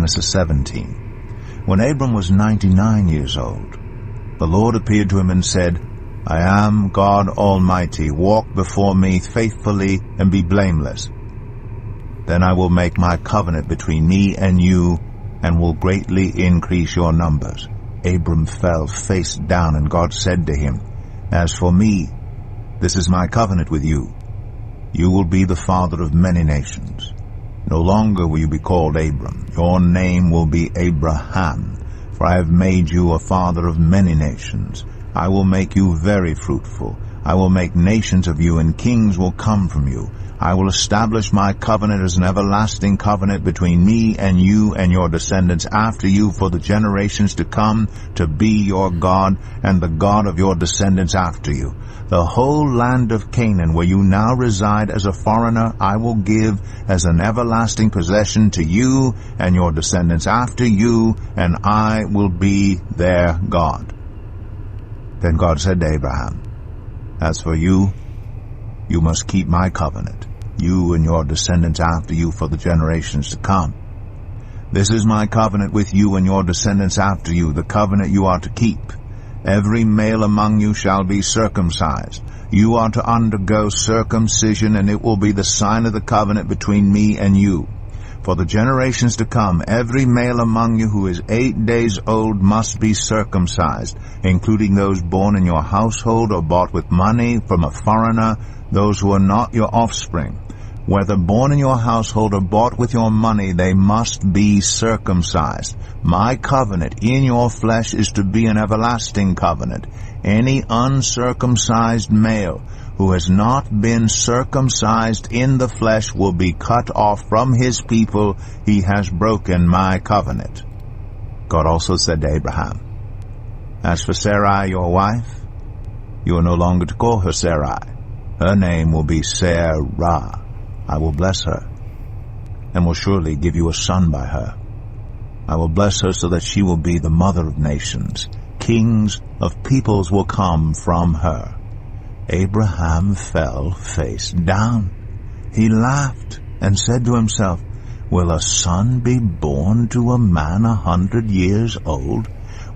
Genesis 17. When Abram was 99 years old, the Lord appeared to him and said, I am God Almighty. Walk before me faithfully and be blameless. Then I will make my covenant between me and you, and will greatly increase your numbers. Abram fell face down, and God said to him, As for me, this is my covenant with you. You will be the father of many nations. No longer will you be called Abram. Your name will be Abraham, for I have made you a father of many nations. I will make you very fruitful. I will make nations of you, and kings will come from you. I will establish my covenant as an everlasting covenant between me and you and your descendants after you for the generations to come, to be your God and the God of your descendants after you. The whole land of Canaan, where you now reside as a foreigner, I will give as an everlasting possession to you and your descendants after you, and I will be their God. Then God said to Abraham, As for you, you must keep my covenant, you and your descendants after you for the generations to come. This is my covenant with you and your descendants after you, the covenant you are to keep. Every male among you shall be circumcised. You are to undergo circumcision, and it will be the sign of the covenant between me and you. For the generations to come, every male among you who is 8 days old must be circumcised, including those born in your household or bought with money from a foreigner, those who are not your offspring. Whether born in your household or bought with your money, they must be circumcised. My covenant in your flesh is to be an everlasting covenant. Any uncircumcised male who has not been circumcised in the flesh will be cut off from his people. He has broken my covenant. God also said to Abraham, As for Sarai, your wife, you are no longer to call her Sarai. Her name will be Sarah. I will bless her, and will surely give you a son by her. I will bless her so that she will be the mother of nations. Kings of peoples will come from her. Abraham fell face down. He laughed and said to himself, Will a son be born to a man 100 years old?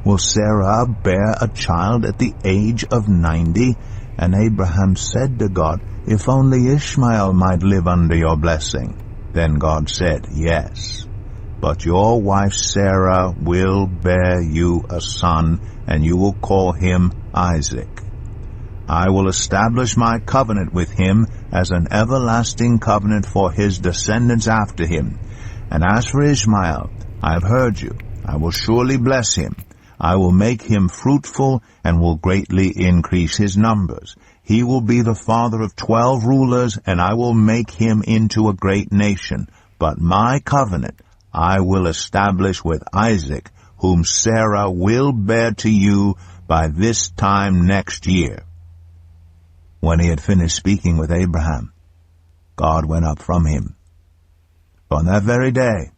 Will Sarah bear a child at the age of 90? And Abraham said to God, If only Ishmael might live under your blessing. Then God said, Yes, but your wife Sarah will bear you a son, and you will call him Isaac. I will establish my covenant with him as an everlasting covenant for his descendants after him. And as for Ishmael, I have heard you. I will surely bless him. I will make him fruitful and will greatly increase his numbers. He will be the father of 12 rulers, and I will make him into a great nation. But my covenant I will establish with Isaac, whom Sarah will bear to you by this time next year. When he had finished speaking with Abraham, God went up from him. On that very day,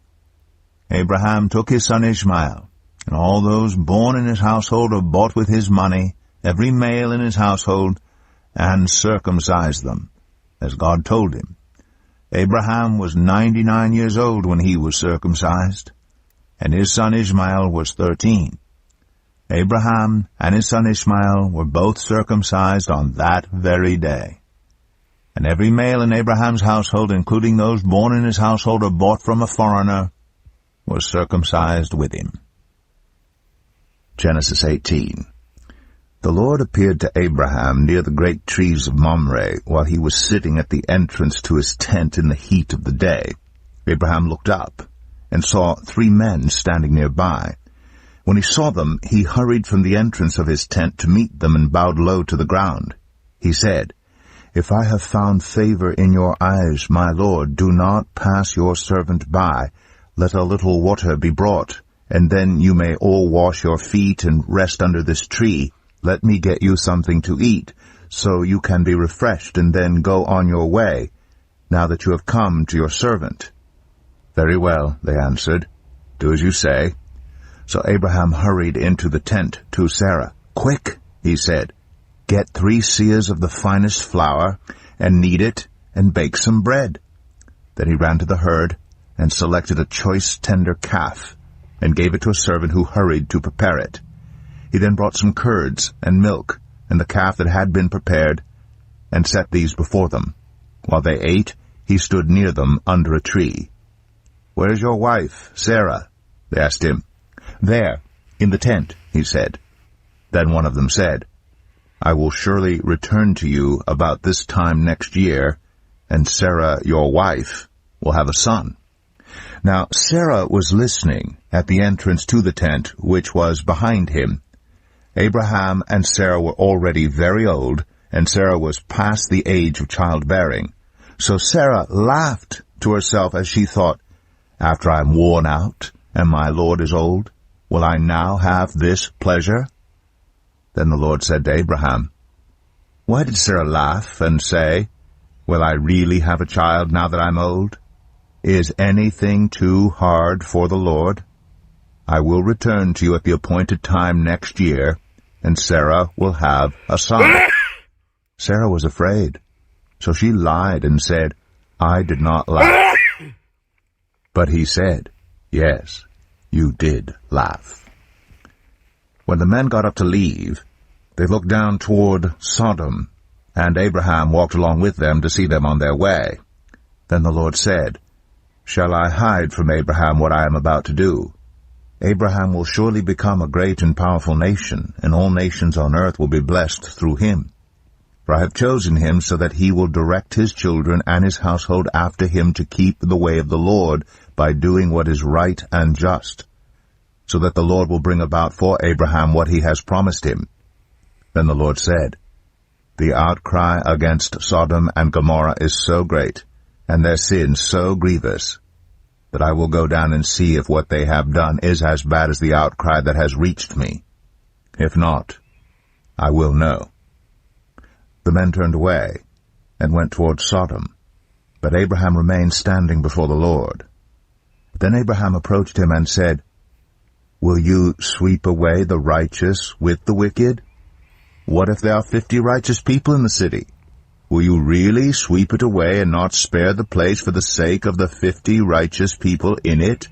Abraham took his son Ishmael, and all those born in his household or bought with his money, every male in his household, and circumcised them, as God told him. Abraham was 99 years old when he was circumcised, and his son Ishmael was 13. Abraham and his son Ishmael were both circumcised on that very day. And every male in Abraham's household, including those born in his household or bought from a foreigner, was circumcised with him. Genesis 18. The Lord appeared to Abraham near the great trees of Mamre, while he was sitting at the entrance to his tent in the heat of the day. Abraham looked up and saw 3 men standing nearby. When he saw them, he hurried from the entrance of his tent to meet them and bowed low to the ground. He said, If I have found favor in your eyes, my Lord, do not pass your servant by. Let a little water be brought, and then you may all wash your feet and rest under this tree. Let me get you something to eat, so you can be refreshed, and then go on your way, now that you have come to your servant. Very well, they answered. Do as you say. So Abraham hurried into the tent to Sarah. Quick, he said, get 3 seahs of the finest flour, and knead it, and bake some bread. Then he ran to the herd, and selected a choice tender calf, and gave it to a servant who hurried to prepare it. He then brought some curds and milk, and the calf that had been prepared, and set these before them. While they ate, he stood near them under a tree. "Where is your wife, Sarah?" they asked him. "There, in the tent," he said. Then one of them said, "I will surely return to you about this time next year, and Sarah, your wife, will have a son." Now Sarah was listening at the entrance to the tent, which was behind him. Abraham and Sarah were already very old, and Sarah was past the age of childbearing. So Sarah laughed to herself as she thought, "After I am worn out, and my Lord is old, will I now have this pleasure?" Then the Lord said to Abraham, "Why did Sarah laugh and say, 'Will I really have a child now that I'm old?' Is anything too hard for the Lord? I will return to you at the appointed time next year, and Sarah will have a son." Sarah was afraid, so she lied and said, "I did not laugh." But he said, "Yes, you did laugh." When the men got up to leave, they looked down toward Sodom, and Abraham walked along with them to see them on their way. Then the Lord said, "Shall I hide from Abraham what I am about to do? Abraham will surely become a great and powerful nation, and all nations on earth will be blessed through him. For I have chosen him so that he will direct his children and his household after him to keep the way of the Lord by doing what is right and just, so that the Lord will bring about for Abraham what he has promised him." Then the Lord said, "The outcry against Sodom and Gomorrah is so great, and their sin so grievous, that I will go down and see if what they have done is as bad as the outcry that has reached me. If not, I will know." The men turned away and went toward Sodom, but Abraham remained standing before the Lord. Then Abraham approached him and said, "Will you sweep away the righteous with the wicked? What if there are 50 righteous people in the city? Will you really sweep it away and not spare the place for the sake of the 50 righteous people in it?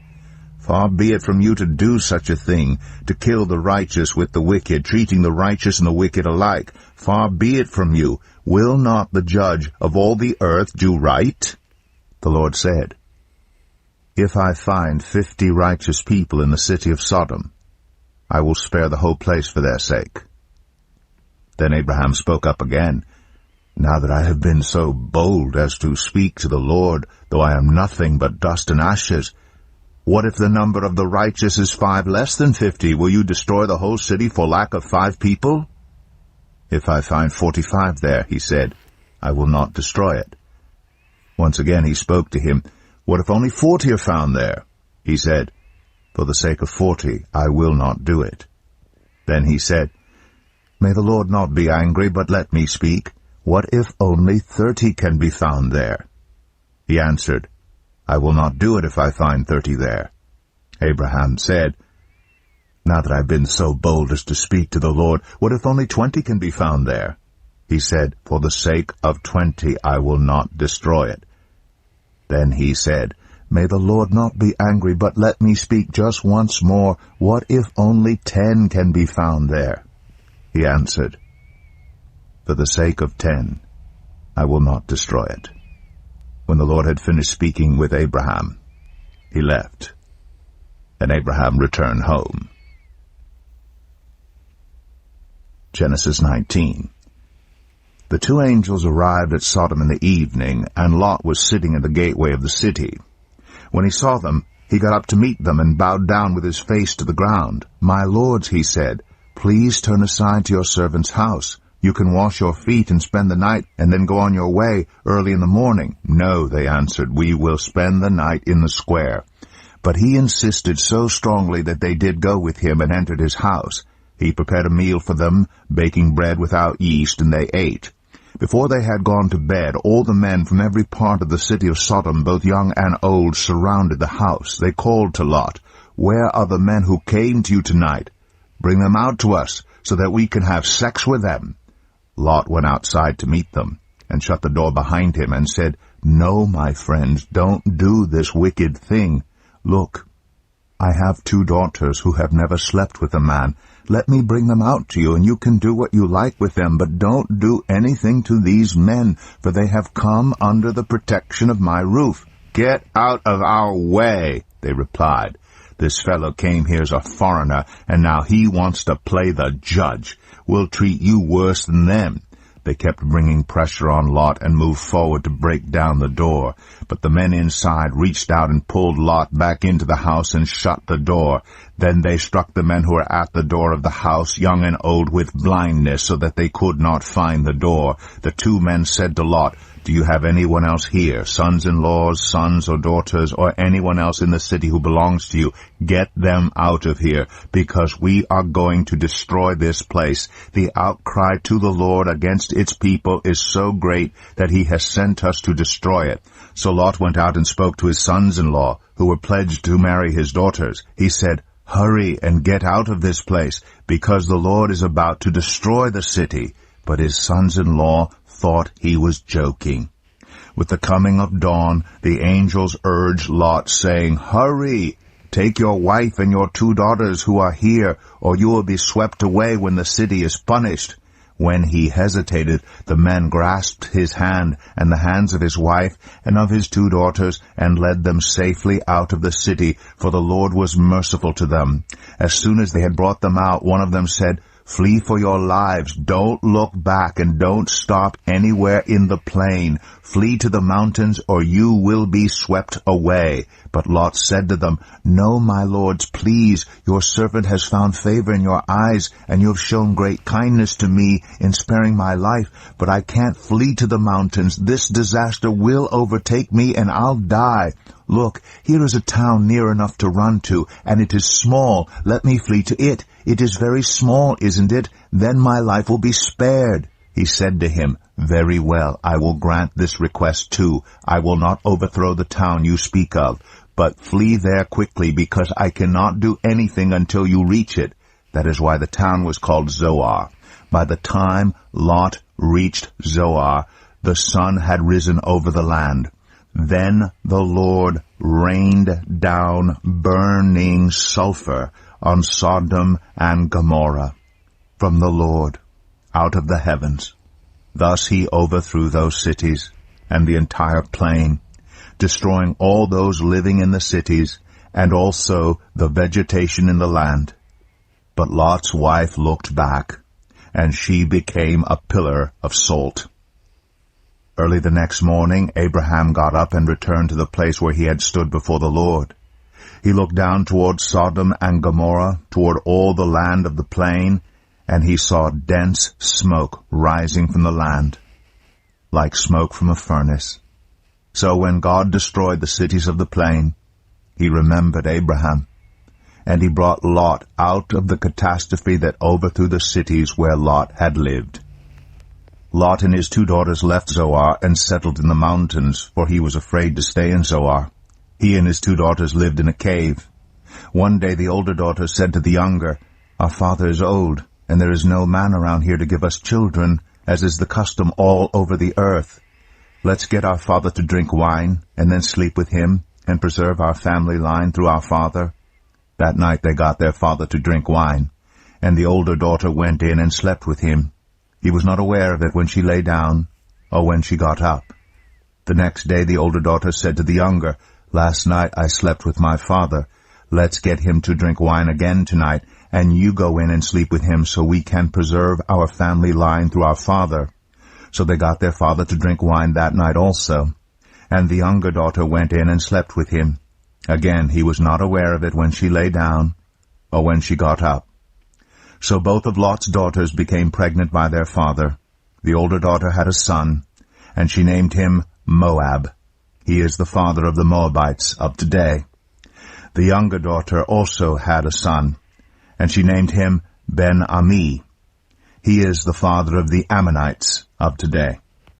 Far be it from you to do such a thing, to kill the righteous with the wicked, treating the righteous and the wicked alike. Far be it from you. Will not the judge of all the earth do right?" The Lord said, "If I find 50 righteous people in the city of Sodom, I will spare the whole place for their sake." Then Abraham spoke up again, "Now that I have been so bold as to speak to the Lord, though I am nothing but dust and ashes, what if the number of the righteous is 5 less than 50? Will you destroy the whole city for lack of 5 people? If I find 45 there," he said, "I will not destroy it." Once again he spoke to him, "What if only 40 are found there?" He said, "For the sake of 40, I will not do it." Then he said, "May the Lord not be angry, but let me speak. What if only 30 can be found there?" He answered, "I will not do it if I find 30 there." Abraham said, "Now that I've been so bold as to speak to the Lord, what if only 20 can be found there?" He said, "For the sake of 20 I will not destroy it." Then he said, "May the Lord not be angry, but let me speak just once more. What if only 10 can be found there?" He answered, "For the sake of 10, I will not destroy it." When the Lord had finished speaking with Abraham, he left, and Abraham returned home. Genesis 19. The 2 angels arrived at Sodom in the evening, and Lot was sitting in the gateway of the city. When he saw them, he got up to meet them and bowed down with his face to the ground. "My lords," he said, "please turn aside to your servant's house. You can wash your feet and spend the night, and then go on your way early in the morning." "No," they answered, "we will spend the night in the square." But he insisted so strongly that they did go with him and entered his house. He prepared a meal for them, baking bread without yeast, and they ate. Before they had gone to bed, all the men from every part of the city of Sodom, both young and old, surrounded the house. They called to Lot, "Where are the men who came to you tonight? Bring them out to us, so that we can have sex with them." Lot went outside to meet them, and shut the door behind him, and said, "No, my friends, don't do this wicked thing. Look, I have 2 daughters who have never slept with a man. Let me bring them out to you, and you can do what you like with them, but don't do anything to these men, for they have come under the protection of my roof." "Get out of our way," they replied. "This fellow came here as a foreigner, and now he wants to play the judge. We'll treat you worse than them." They kept bringing pressure on Lot and moved forward to break down the door. But the men inside reached out and pulled Lot back into the house and shut the door. Then they struck the men who were at the door of the house, young and old, with blindness, so that they could not find the door. The 2 men said to Lot, "Do you have anyone else here, sons-in-laws, sons or daughters, or anyone else in the city who belongs to you? Get them out of here, because we are going to destroy this place. The outcry to the Lord against its people is so great that he has sent us to destroy it." So Lot went out and spoke to his sons-in-law, who were pledged to marry his daughters. He said, "Hurry and get out of this place, because the Lord is about to destroy the city." But his sons-in-law thought he was joking. With the coming of dawn, the angels urged Lot, saying, "Hurry! Take your wife and your 2 daughters who are here, or you will be swept away when the city is punished." When he hesitated, the men grasped his hand and the hands of his wife and of his 2 daughters and led them safely out of the city, for the Lord was merciful to them. As soon as they had brought them out, one of them said, "Flee for your lives. Don't look back and don't stop anywhere in the plain. Flee to the mountains or you will be swept away." But Lot said to them, "No, my lords, please. Your servant has found favor in your eyes, and you have shown great kindness to me in sparing my life. But I can't flee to the mountains. This disaster will overtake me, and I'll die. Look, here is a town near enough to run to, and it is small. Let me flee to it. It is very small, isn't it? Then my life will be spared." He said to him, "Very well, I will grant this request too. I will not overthrow the town you speak of, but flee there quickly, because I cannot do anything until you reach it." That is why the town was called Zoar. By the time Lot reached Zoar, the sun had risen over the land. Then the Lord rained down burning sulfur on Sodom and Gomorrah from the Lord out of the heavens. Thus he overthrew those cities and the entire plain, destroying all those living in the cities and also the vegetation in the land. But Lot's wife looked back, and she became a pillar of salt. Early the next morning, Abraham got up and returned to the place where he had stood before the Lord. He looked down toward Sodom and Gomorrah, toward all the land of the plain, and he saw dense smoke rising from the land, like smoke from a furnace. So when God destroyed the cities of the plain, he remembered Abraham, and he brought Lot out of the catastrophe that overthrew the cities where Lot had lived. Lot and his 2 daughters left Zoar and settled in the mountains, for he was afraid to stay in Zoar. He and his 2 daughters lived in a cave. One day the older daughter said to the younger, "Our father is old, and there is no man around here to give us children, as is the custom all over the earth. Let's get our father to drink wine, and then sleep with him, and preserve our family line through our father." That night they got their father to drink wine, and the older daughter went in and slept with him. He was not aware of it when she lay down or when she got up. The next day the older daughter said to the younger, "Last night I slept with my father. Let's get him to drink wine again tonight, and you go in and sleep with him so we can preserve our family line through our father." So they got their father to drink wine that night also, and the younger daughter went in and slept with him. Again he was not aware of it when she lay down or when she got up. So both of Lot's daughters became pregnant by their father. The older daughter had a son, and she named him Moab. He is the father of the Moabites of today. The younger daughter also had a son, and she named him Ben-Ami. He is the father of the Ammonites of today.